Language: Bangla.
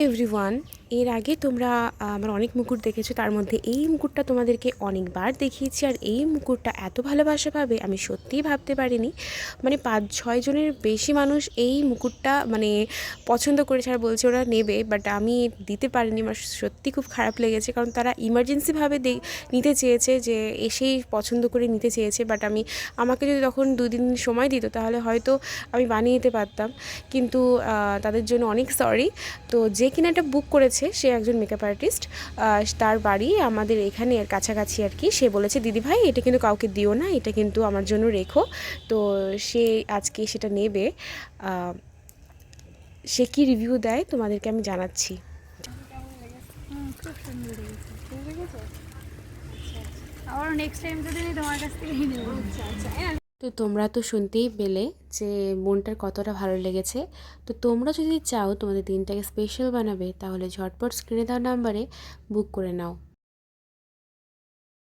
এভরিওয়ান, এর আগে তোমরা আমার অনেক মুকুট দেখেছো, তার মধ্যে এই মুকুটটা তোমাদেরকে অনেকবার দেখিয়েছি। আর এই মুকুটটা এত ভালোবাসা পাবে আমি সত্যিই ভাবতে পারিনি। মানে 5-6 জনের বেশি মানুষ এই মুকুটটা পছন্দ করেছে আর বলছে ওরা নেবে, বাট আমি দিতে পারিনি। আমার সত্যি খুব খারাপ লেগেছে, কারণ তারা ইমার্জেন্সিভাবে নিতে চেয়েছে, যে এসেই পছন্দ করে নিতে চেয়েছে। বাট আমাকে যদি তখন 2 দিন সময় দিত তাহলে হয়তো আমি বানিয়ে দিতে পারতাম, কিন্তু তাদের জন্য অনেক সরি। তো যে কিনা এটা বুক করেছে সে একজন মেকআপ আর্টিস্ট, তার বাড়ি আমাদের এখানে এর কাছাকাছি আর কি। সে বলেছে দিদি ভাই এটা কিন্তু কাউকে দিও না, এটা কিন্তু আমার জন্য রেখো। তো সে আজকে সেটা নেবে। সে কি রিভিউ দেয় তোমাদেরকে আমি জানাচ্ছি। খুব সুন্দর লেগেছে। আবার নেক্সট টাইম যদি আমি তোমার কাছ থেকেই নেব। আচ্ছা। তো তোমরা তো শুনতেই পেলে যে মনটার কতটা ভালো লেগেছে। তো তোমরা যদি চাও তোমাদের দিনটাকে স্পেশাল বানাবে, তাহলে ঝটপট স্ক্রিনে দেওয়া নাম্বারে বুক করে নাও।